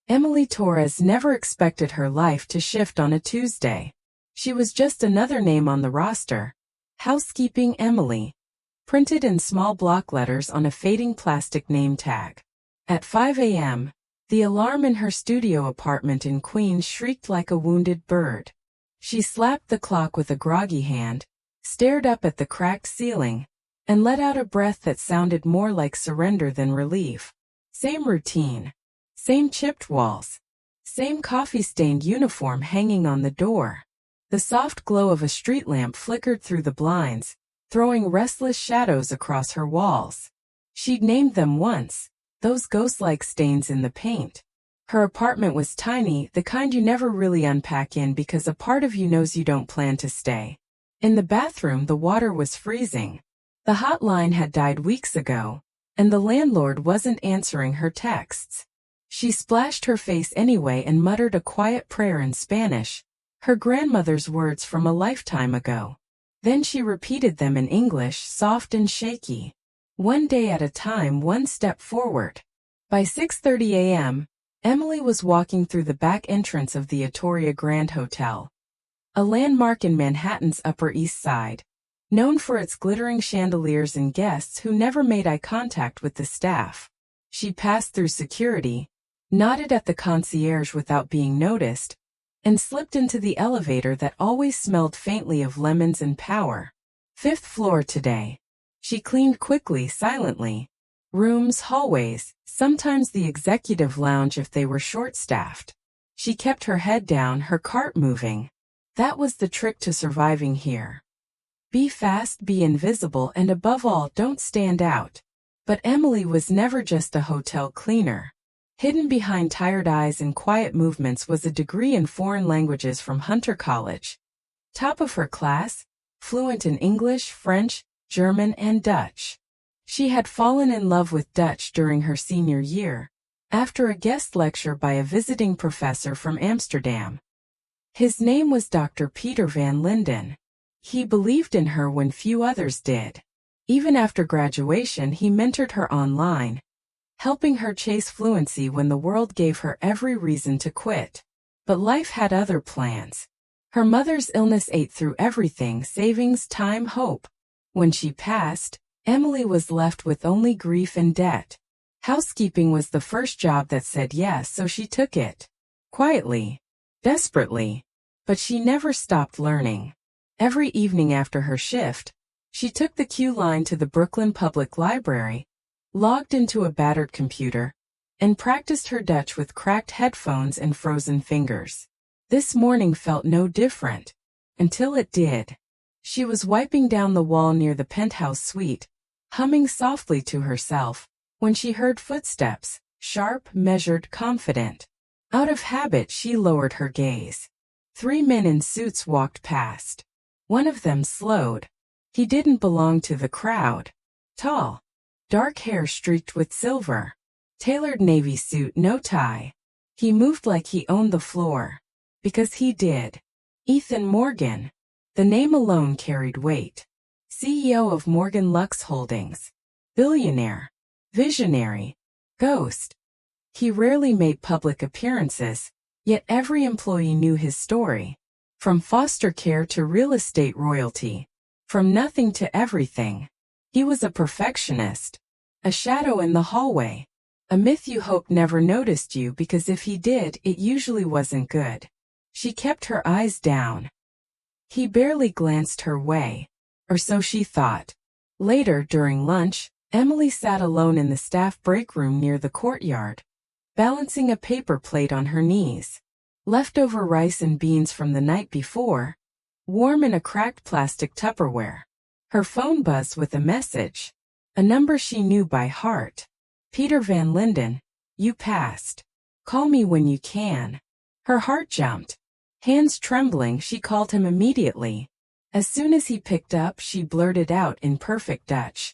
Emily Torres never expected her life to shift on a Tuesday. She was just another name on the roster. Housekeeping Emily. Printed in small block letters on a fading plastic name tag. At 5 a.m., the alarm in her studio apartment in Queens shrieked like a wounded bird. She slapped the clock with a groggy hand, stared up at the cracked ceiling, and let out a breath that sounded more like surrender than relief. Same routine. Same chipped walls. Same coffee-stained uniform hanging on the door. The soft glow of a street lamp flickered through the blinds, throwing restless shadows across her walls. She'd named them once, those ghost-like stains in the paint. Her apartment was tiny, the kind you never really unpack in because a part of you knows you don't plan to stay. In the bathroom, the water was freezing. The hotline had died weeks ago, and the landlord wasn't answering her texts. She splashed her face anyway and muttered a quiet prayer in Spanish, her grandmother's words from a lifetime ago. Then she repeated them in English, soft and shaky. One day at a time, one step forward. By 6:30 a.m., Emily was walking through the back entrance of the Atoria Grand Hotel, a landmark in Manhattan's Upper East Side, known for its glittering chandeliers and guests who never made eye contact with the staff. She passed through security, nodded at the concierge without being noticed, and slipped into the elevator that always smelled faintly of lemons and power. 5th floor today. She cleaned quickly, silently. Rooms, hallways, sometimes the executive lounge if they were short-staffed. She kept her head down, her cart moving. That was the trick to surviving here. Be fast, be invisible, and above all, don't stand out. But Emily was never just a hotel cleaner. Hidden behind tired eyes and quiet movements was a degree in foreign languages from Hunter College. Top of her class, fluent in English, French, German, and Dutch. She had fallen in love with Dutch during her senior year, after a guest lecture by a visiting professor from Amsterdam. His name was Dr. Peter van Linden. He believed in her when few others did. Even after graduation, he mentored her online, helping her chase fluency when the world gave her every reason to quit. But life had other plans. Her mother's illness ate through everything: savings, time, hope. When she passed, Emily was left with only grief and debt. Housekeeping was the first job that said yes, so she took it. Quietly. Desperately. But she never stopped learning. Every evening after her shift, she took the Q line to the Brooklyn Public Library, logged into a battered computer, and practiced her Dutch with cracked headphones and frozen fingers. This morning felt no different. Until it did. She was wiping down the wall near the penthouse suite, humming softly to herself, when she heard footsteps, sharp, measured, confident. Out of habit, she lowered her gaze. 3 men in suits walked past. One of them slowed. He didn't belong to the crowd. Tall. Dark hair streaked with silver. Tailored navy suit, no tie. He moved like he owned the floor. Because he did. Ethan Morgan. The name alone carried weight. CEO of Morgan Lux Holdings. Billionaire. Visionary. Ghost. He rarely made public appearances, yet every employee knew his story. From foster care to real estate royalty. From nothing to everything. He was a perfectionist. A shadow in the hallway. A myth you hoped never noticed you because if he did, it usually wasn't good. She kept her eyes down. He barely glanced her way. Or so she thought. Later, during lunch, Emily sat alone in the staff break room near the courtyard, balancing a paper plate on her knees. Leftover rice and beans from the night before, warm in a cracked plastic Tupperware. Her phone buzzed with a message. A number she knew by heart. Peter van Linden, you passed. Call me when you can. Her heart jumped. Hands trembling, she called him immediately. As soon as he picked up, she blurted out in perfect Dutch.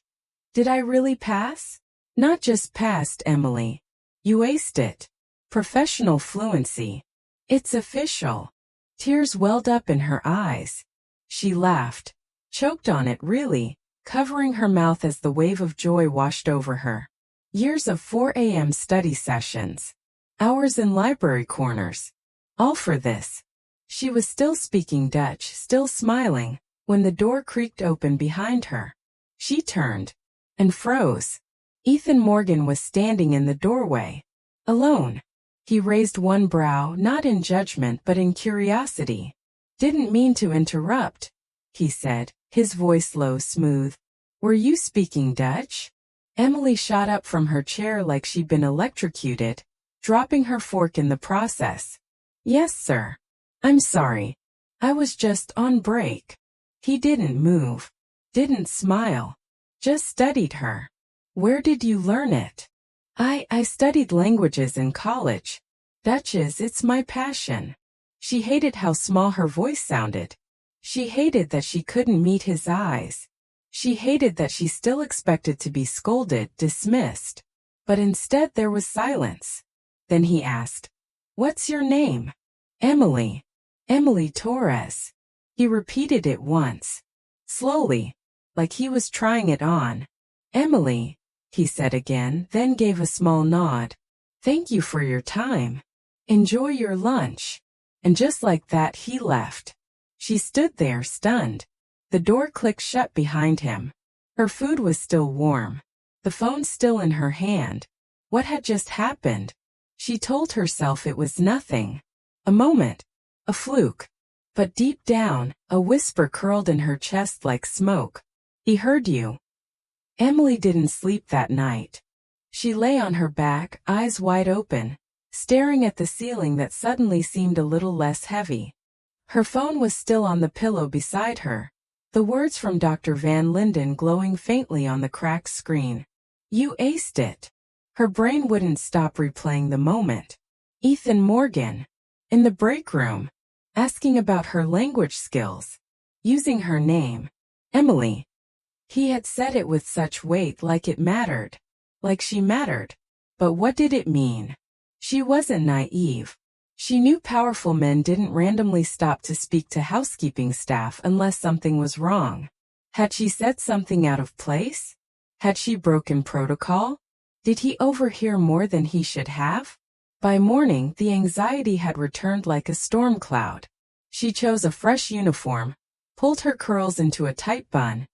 Did I really pass? Not just passed, Emily. You aced it. Professional fluency. It's official. Tears welled up in her eyes. She laughed. Choked on it, really, covering her mouth as the wave of joy washed over her. Years of 4 a.m. study sessions. Hours in library corners. All for this. She was still speaking Dutch, still smiling, when the door creaked open behind her. She turned and froze. Ethan Morgan was standing in the doorway. Alone. He raised one brow, not in judgment but in curiosity. "Didn't mean to interrupt," he said, his voice low, smooth. "Were you speaking Dutch?" Emily shot up from her chair like she'd been electrocuted, dropping her fork in the process. "Yes, sir. I'm sorry. I was just on break." He didn't move. Didn't smile. Just studied her. "Where did you learn it?" I studied languages in college. Dutch it's my passion." She hated how small her voice sounded. She hated that she couldn't meet his eyes. She hated that she still expected to be scolded, dismissed. But instead there was silence. Then he asked, "What's your name?" "Emily. Emily Torres." He repeated it once. Slowly, like he was trying it on. "Emily," he said again, then gave a small nod. "Thank you for your time. Enjoy your lunch." And just like that he left. She stood there, stunned. The door clicked shut behind him. Her food was still warm. The phone still in her hand. What had just happened? She told herself it was nothing. A moment. A fluke. But deep down, a whisper curled in her chest like smoke. "He heard you." Emily didn't sleep that night. She lay on her back, eyes wide open, staring at the ceiling that suddenly seemed a little less heavy. Her phone was still on the pillow beside her, the words from Dr. Van Linden glowing faintly on the cracked screen. "You aced it." Her brain wouldn't stop replaying the moment. Ethan Morgan. In the break room. Asking about her language skills. Using her name. Emily. He had said it with such weight, like it mattered. Like she mattered. But what did it mean? She wasn't naive. She knew powerful men didn't randomly stop to speak to housekeeping staff unless something was wrong. Had she said something out of place? Had she broken protocol? Did he overhear more than he should have? By morning, the anxiety had returned like a storm cloud. She chose a fresh uniform, pulled her curls into a tight bun,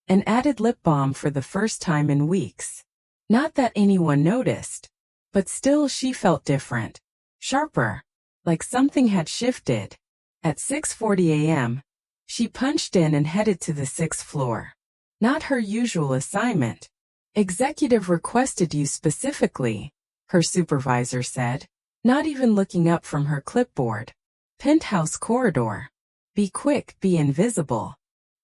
and added lip balm for the first time in weeks. Not that anyone noticed, but still she felt different. Sharper. Like something had shifted. At 6:40 a.m., she punched in and headed to the 6th floor. Not her usual assignment. "Executive requested you specifically," her supervisor said, not even looking up from her clipboard. "Penthouse corridor. Be quick, be invisible."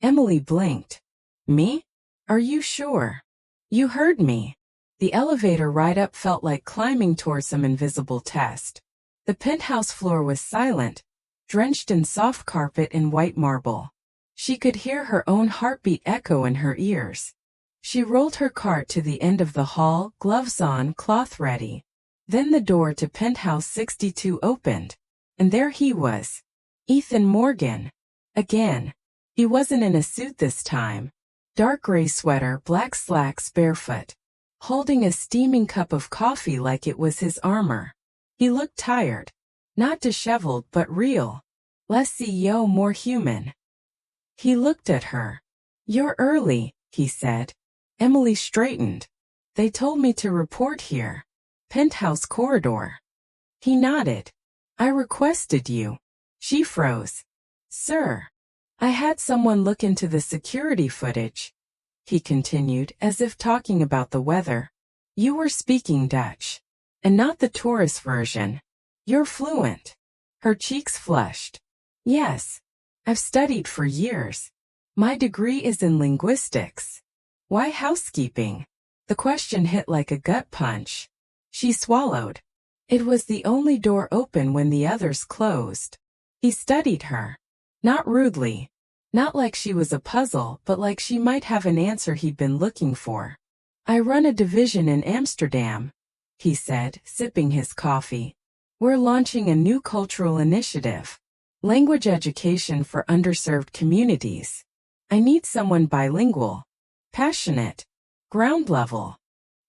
Emily blinked. "Me? Are you sure? You heard me." The elevator ride up felt like climbing toward some invisible test. The penthouse floor was silent, drenched in soft carpet and white marble. She could hear her own heartbeat echo in her ears. She rolled her cart to the end of the hall, gloves on, cloth ready. Then the door to penthouse 62 opened, and there he was. Ethan Morgan. Again. He wasn't in a suit this time. Dark gray sweater, black slacks, barefoot. Holding a steaming cup of coffee like it was his armor. He looked tired. Not disheveled, but real. Less CEO, more human. He looked at her. "You're early," he said. Emily straightened. "They told me to report here. Penthouse corridor." He nodded. "I requested you." She froze. "Sir. I had someone look into the security footage," he continued, as if talking about the weather. "You were speaking Dutch. And not the tourist version. You're fluent." Her cheeks flushed. "Yes. I've studied for years. My degree is in linguistics." "Why housekeeping?" The question hit like a gut punch. She swallowed. It was the only door open when the others closed. He studied her. Not rudely. Not like she was a puzzle, but like she might have an answer he'd been looking for. "I run a division in Amsterdam," he said, sipping his coffee. "We're launching a new cultural initiative. Language education for underserved communities. I need someone bilingual. Passionate. Ground level."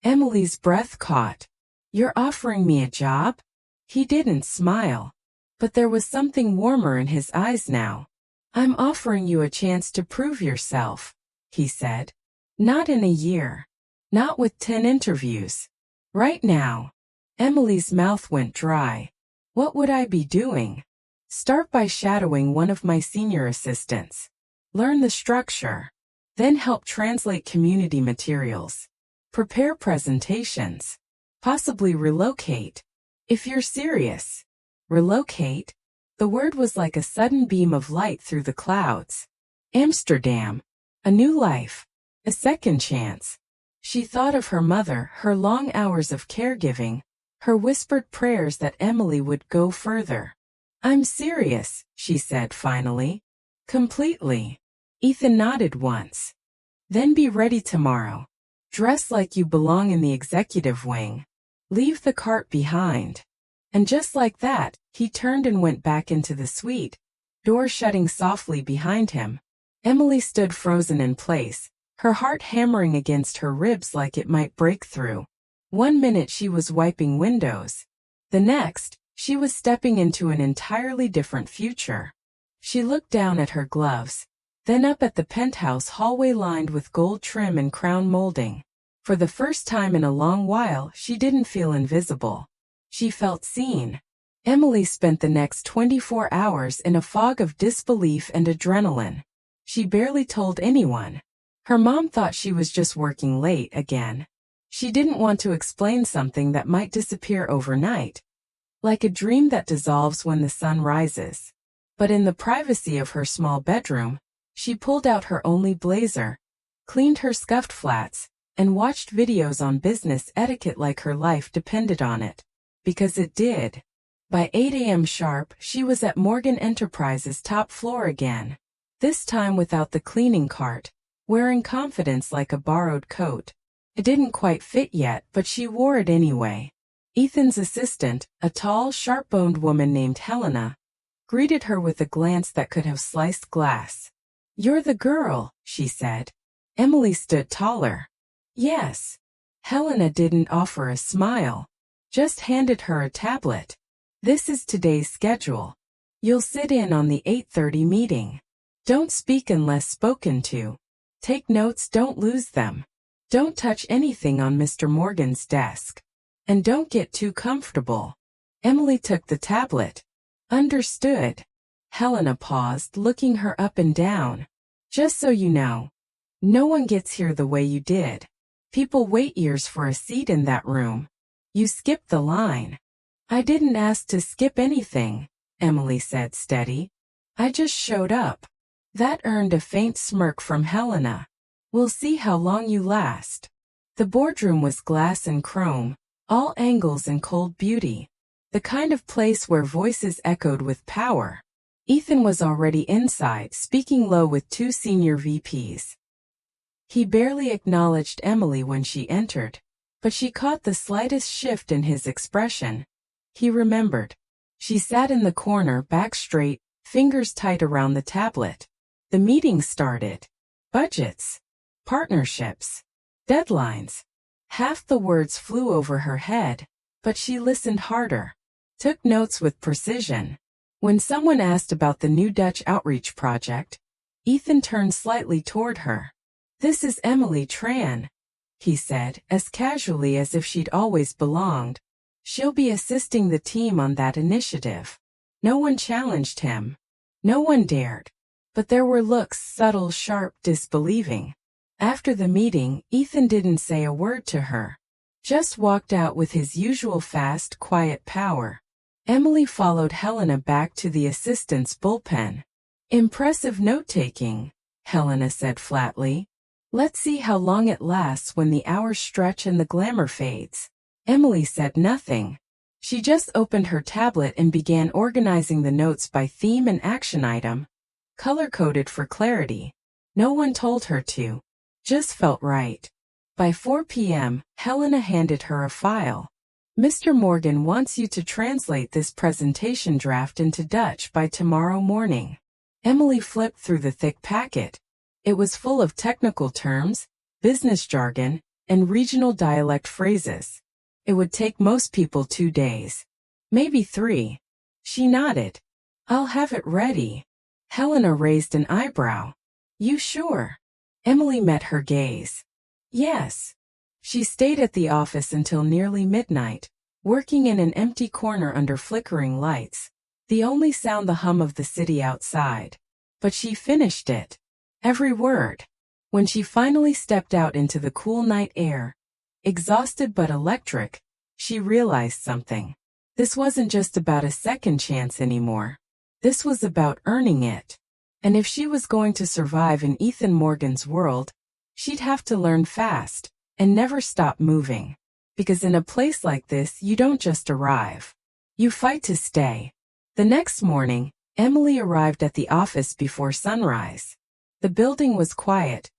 Emily's breath caught. "You're offering me a job?" He didn't smile. But there was something warmer in his eyes now. I'm offering you a chance to prove yourself, he said. Not in a year. Not with 10 interviews. Right now. Emily's mouth went dry. What would I be doing? Start by shadowing one of my senior assistants. Learn the structure. Then help translate community materials. Prepare presentations. Possibly relocate. If you're serious. Relocate? The word was like a sudden beam of light through the clouds. Amsterdam. A new life. A second chance. She thought of her mother, her long hours of caregiving, her whispered prayers that Emily would go further. I'm serious, she said finally. Completely. Ethan nodded once. Then be ready tomorrow. Dress like you belong in the executive wing. Leave the cart behind. And just like that, he turned and went back into the suite, door shutting softly behind him. Emily stood frozen in place, her heart hammering against her ribs like it might break through. 1 minute she was wiping windows. The next, she was stepping into an entirely different future. She looked down at her gloves, then up at the penthouse hallway lined with gold trim and crown molding. For the first time in a long while, she didn't feel invisible. She felt seen. Emily spent the next 24 hours in a fog of disbelief and adrenaline. She barely told anyone. Her mom thought she was just working late again. She didn't want to explain something that might disappear overnight, like a dream that dissolves when the sun rises. But in the privacy of her small bedroom, she pulled out her only blazer, cleaned her scuffed flats, and watched videos on business etiquette like her life depended on it. Because it did. By 8 a.m. sharp, she was at Morgan Enterprises' top floor again. This time without the cleaning cart, wearing confidence like a borrowed coat. It didn't quite fit yet, but she wore it anyway. Ethan's assistant, a tall, sharp-boned woman named Helena, greeted her with a glance that could have sliced glass. You're the girl, she said. Emily stood taller. Yes. Helena didn't offer a smile. Just handed her a tablet. This is today's schedule. You'll sit in on the 8:30 meeting. Don't speak unless spoken to. Take notes, don't lose them. Don't touch anything on Mr. Morgan's desk. And don't get too comfortable. Emily took the tablet. Understood. Helena paused, looking her up and down. Just so you know, no one gets here the way you did. People wait years for a seat in that room. You skipped the line. I didn't ask to skip anything, Emily said steady. I just showed up. That earned a faint smirk from Helena. We'll see how long you last. The boardroom was glass and chrome, all angles and cold beauty. The kind of place where voices echoed with power. Ethan was already inside, speaking low with 2 senior VPs. He barely acknowledged Emily when she entered, but she caught the slightest shift in his expression. He remembered. She sat in the corner, back straight, fingers tight around the tablet. The meeting started. Budgets. Partnerships. Deadlines. Half the words flew over her head, but she listened harder. Took notes with precision. When someone asked about the new Dutch outreach project, Ethan turned slightly toward her. This is Emily Tran, he said, as casually as if she'd always belonged. She'll be assisting the team on that initiative. No one challenged him. No one dared. But there were looks, subtle, sharp, disbelieving. After the meeting, Ethan didn't say a word to her. Just walked out with his usual fast, quiet power. Emily followed Helena back to the assistant's bullpen. Impressive note-taking, Helena said flatly. Let's see how long it lasts when the hours stretch and the glamour fades. Emily said nothing. She just opened her tablet and began organizing the notes by theme and action item, color-coded for clarity. No one told her to. Just felt right. By 4 p.m., Helena handed her a file. Mr. Morgan wants you to translate this presentation draft into Dutch by tomorrow morning. Emily flipped through the thick packet. It was full of technical terms, business jargon, and regional dialect phrases. It would take most people 2 days. Maybe 3. She nodded. I'll have it ready. Helena raised an eyebrow. You sure? Emily met her gaze. Yes. She stayed at the office until nearly midnight, working in an empty corner under flickering lights, the only sound the hum of the city outside. But she finished it. Every word. When she finally stepped out into the cool night air, exhausted but electric, she realized something. This wasn't just about a second chance anymore. This was about earning it. And if she was going to survive in Ethan Morgan's world, she'd have to learn fast and never stop moving. Because in a place like this, you don't just arrive. You fight to stay. The next morning, Emily arrived at the office before sunrise. The building was quiet,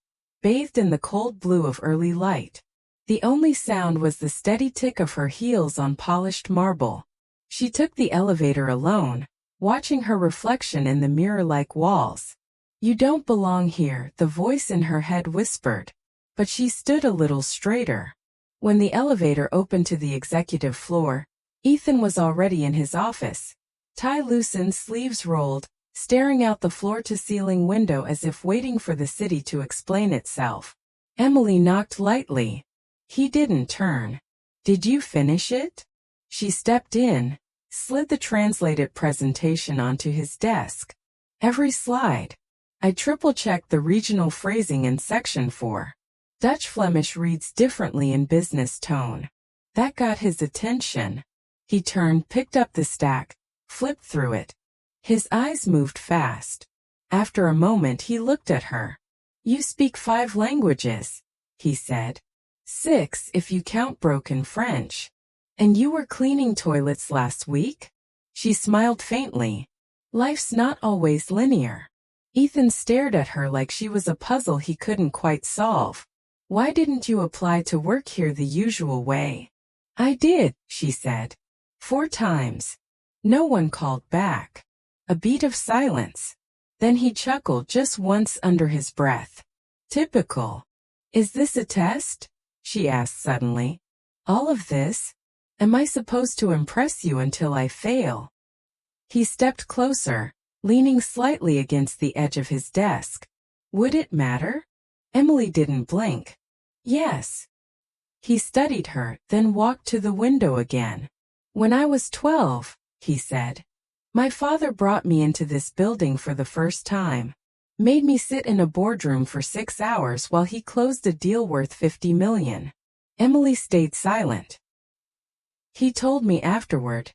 bathed in the cold blue of early light. The only sound was the steady tick of her heels on polished marble. She took the elevator alone, watching her reflection in the mirror-like walls. You don't belong here, the voice in her head whispered. But she stood a little straighter. When the elevator opened to the executive floor, Ethan was already in his office. Tie loosened, sleeves rolled, staring out the floor-to-ceiling window as if waiting for the city to explain itself. Emily knocked lightly. He didn't turn. Did you finish it? She stepped in, slid the translated presentation onto his desk. Every slide. I triple-checked the regional phrasing in section 4. Dutch Flemish reads differently in business tone. That got his attention. He turned, picked up the stack, flipped through it. His eyes moved fast. After a moment he looked at her. You speak 5 languages, he said. 6 if you count broken French. And you were cleaning toilets last week? She smiled faintly. Life's not always linear. Ethan stared at her like she was a puzzle he couldn't quite solve. Why didn't you apply to work here the usual way? I did, she said. 4 times. No one called back. A beat of silence. Then he chuckled just once under his breath. Typical. Is this a test? She asked suddenly. All of this? Am I supposed to impress you until I fail? He stepped closer, leaning slightly against the edge of his desk. Would it matter? Emily didn't blink. Yes. He studied her, then walked to the window again. When I was 12, he said, my father brought me into this building for the first time. Made me sit in a boardroom for 6 hours while he closed a deal worth $50 million. Emily stayed silent. He told me afterward,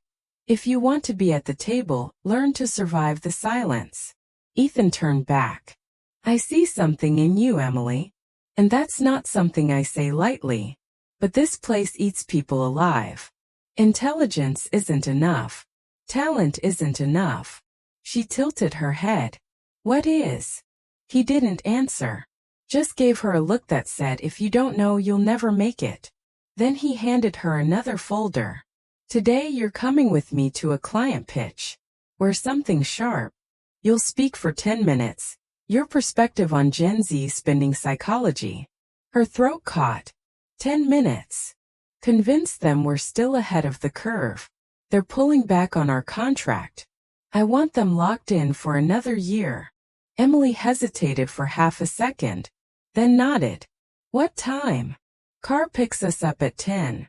if you want to be at the table, learn to survive the silence. Ethan turned back. I see something in you, Emily. And that's not something I say lightly. But this place eats people alive. Intelligence isn't enough. Talent isn't enough. She tilted her head. What is? He didn't answer. Just gave her a look that said, if you don't know, you'll never make it. Then he handed her another folder. Today you're coming with me to a client pitch. Wear something sharp. You'll speak for 10 minutes. Your perspective on Gen Z spending psychology. Her throat caught. 10 minutes. Convince them we're still ahead of the curve. They're pulling back on our contract. I want them locked in for another year. Emily hesitated for half a second, then nodded. What time? Car picks us up at 10.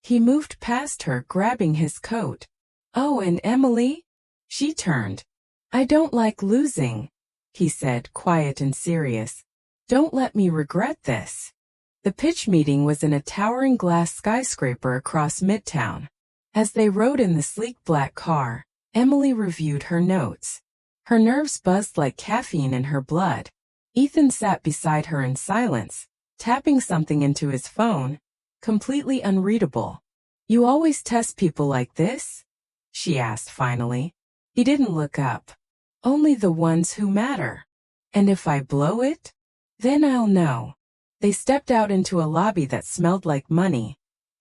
He moved past her, grabbing his coat. Oh, and Emily? She turned. I don't like losing, he said, quiet and serious. Don't let me regret this. The pitch meeting was in a towering glass skyscraper across Midtown. As they rode in the sleek black car, Emily reviewed her notes. Her nerves buzzed like caffeine in her blood. Ethan sat beside her in silence, tapping something into his phone, completely unreadable. You always test people like this? She asked finally. He didn't look up. Only the ones who matter. And if I blow it? Then I'll know. They stepped out into a lobby that smelled like money.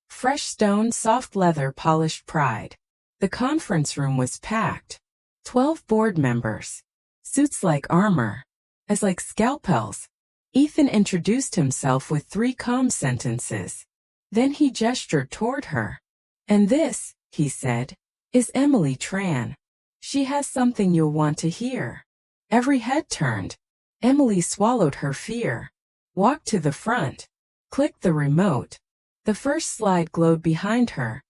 Fresh stone, soft leather, polished pride. The conference room was packed. 12 board members. Suits like armor. As like scalpels. Ethan introduced himself with 3 calm sentences. Then he gestured toward her. And this, he said, is Emily Tran. She has something you'll want to hear. Every head turned. Emily swallowed her fear, walked to the front, clicked the remote. The first slide glowed behind her.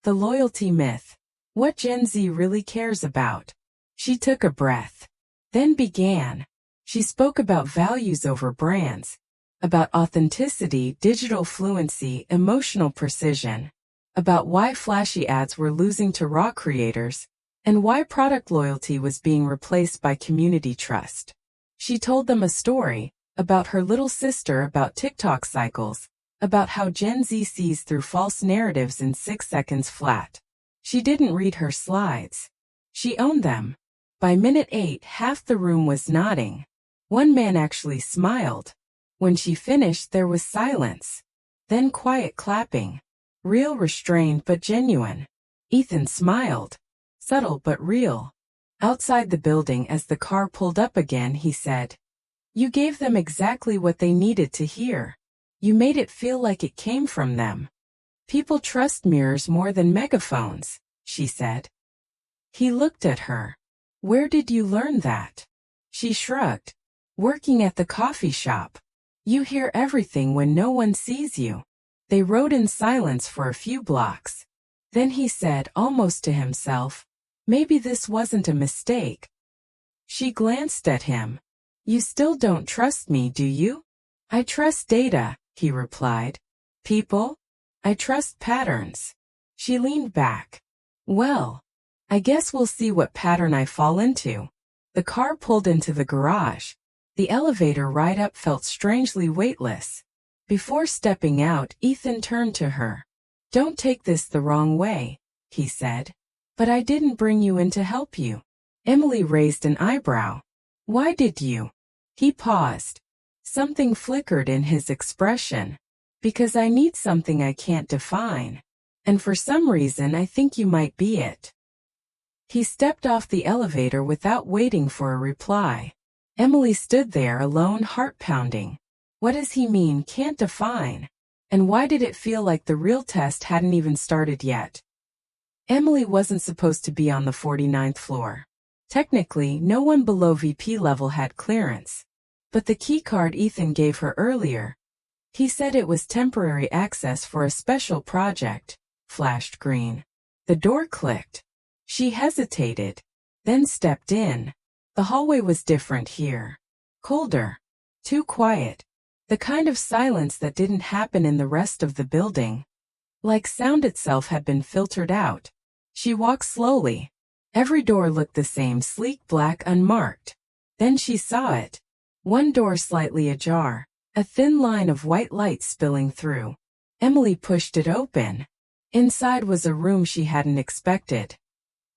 The loyalty myth. What Gen Z really cares about. She took a breath, then began. She spoke about values over brands, about authenticity, digital fluency, emotional precision, about why flashy ads were losing to raw creators, and why product loyalty was being replaced by community trust. She told them a story about her little sister, about TikTok cycles, about how Gen Z sees through false narratives in 6 seconds flat. She didn't read her slides. She owned them. By minute 8, half the room was nodding. One man actually smiled. When she finished, there was silence. Then quiet clapping. Real, restrained, but genuine. Ethan smiled. Subtle but real. Outside the building, as the car pulled up again, he said, "You gave them exactly what they needed to hear. You made it feel like it came from them." "People trust mirrors more than megaphones," she said. He looked at her. "Where did you learn that?" She shrugged. "Working at the coffee shop. You hear everything when no one sees you." They rode in silence for a few blocks. Then he said, almost to himself, "Maybe this wasn't a mistake." She glanced at him. "You still don't trust me, do you?" "I trust data," he replied. "People? I trust patterns." She leaned back. "Well, I guess we'll see what pattern I fall into." The car pulled into the garage. The elevator ride up felt strangely weightless. Before stepping out, Ethan turned to her. "Don't take this the wrong way," he said. "But I didn't bring you in to help you." Emily raised an eyebrow. "Why did you?" He paused. Something flickered in his expression. "Because I need something I can't define. And for some reason I think you might be it." He stepped off the elevator without waiting for a reply. Emily stood there alone, heart pounding. What does he mean, can't define? And why did it feel like the real test hadn't even started yet? Emily wasn't supposed to be on the 49th floor. Technically, no one below VP level had clearance. But the keycard Ethan gave her earlier, he said it was temporary access for a special project, flashed green. The door clicked. She hesitated, then stepped in. The hallway was different here. Colder. Too quiet. The kind of silence that didn't happen in the rest of the building. Like sound itself had been filtered out. She walked slowly. Every door looked the same, sleek, black, unmarked. Then she saw it. One door slightly ajar, a thin line of white light spilling through. Emily pushed it open. Inside was a room she hadn't expected.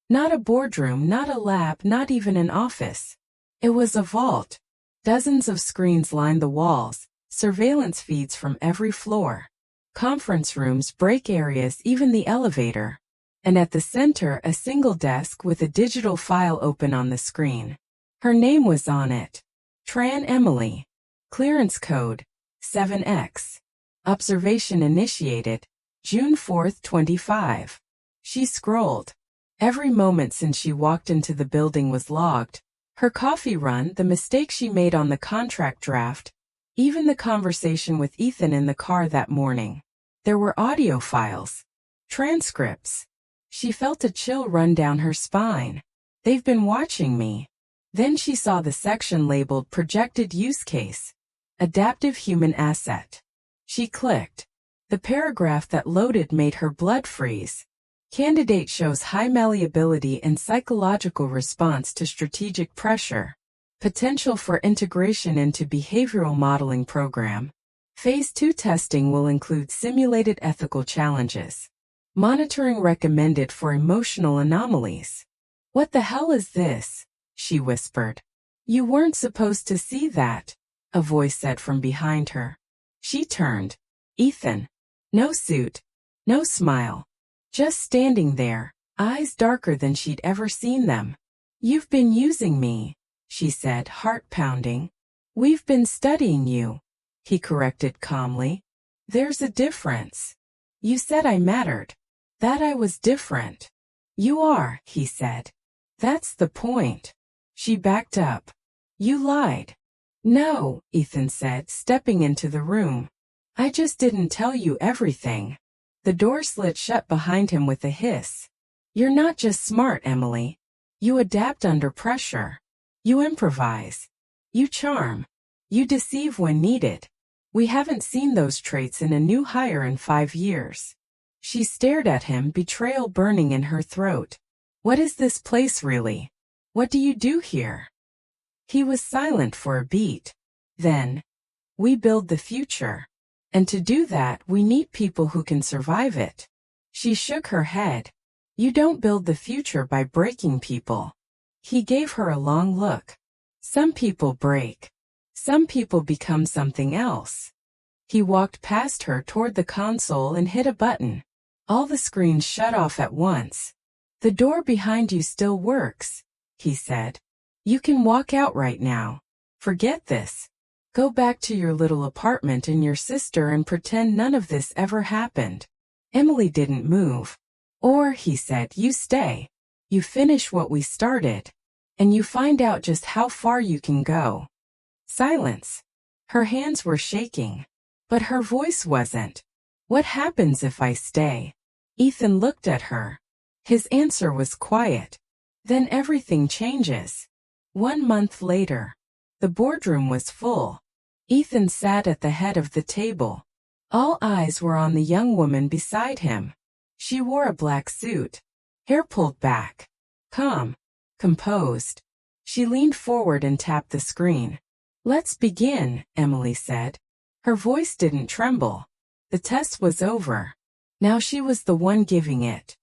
Not a boardroom, not a lab, not even an office. It was a vault. Dozens of screens lined the walls, surveillance feeds from every floor. Conference rooms, break areas, even the elevator. And at the center, a single desk with a digital file open on the screen. Her name was on it. Tran Emily. Clearance code 7X. Observation initiated June 4, 25. She scrolled. Every moment since she walked into the building was logged. Her coffee run, the mistake she made on the contract draft, even the conversation with Ethan in the car that morning. There were audio files. Transcripts. She felt a chill run down her spine. They've been watching me. Then she saw the section labeled Projected Use Case. Adaptive Human Asset. She clicked. The paragraph that loaded made her blood freeze. Candidate shows high malleability and psychological response to strategic pressure. Potential for integration into behavioral modeling program. Phase 2 testing will include simulated ethical challenges. Monitoring recommended for emotional anomalies. "What the hell is this?" she whispered. "You weren't supposed to see that," a voice said from behind her. She turned. Ethan. No suit. No smile. Just standing there, eyes darker than she'd ever seen them. "You've been using me," she said, heart pounding. "We've been studying you," he corrected calmly. "There's a difference. You said I mattered. That I was different. You are, he said. That's the point. She backed up. You lied. No, Ethan said, stepping into the room. I just didn't tell you everything. The door slid shut behind him with a hiss. You're not just smart, Emily. You adapt under pressure. You improvise. You charm. You deceive when needed. We haven't seen those traits in a new hire in 5 years. She stared at him, betrayal burning in her throat. What is this place really? What do you do here? He was silent for a beat. Then, we build the future. And to do that, we need people who can survive it. She shook her head. You don't build the future by breaking people. He gave her a long look. Some people break. Some people become something else. He walked past her toward the console and hit a button. All the screens shut off at once. The door behind you still works, he said. You can walk out right now. Forget this. Go back to your little apartment and your sister and pretend none of this ever happened. Emily didn't move. Or, he said, you stay. You finish what we started. And you find out just how far you can go. Silence. Her hands were shaking. But her voice wasn't. What happens if I stay? Ethan looked at her. His answer was quiet. Then everything changes. 1 month later. The boardroom was full. Ethan sat at the head of the table. All eyes were on the young woman beside him. She wore a black suit. Hair pulled back. Calm. Composed. She leaned forward and tapped the screen. Let's begin, Emily said. Her voice didn't tremble. The test was over. Now she was the one giving it.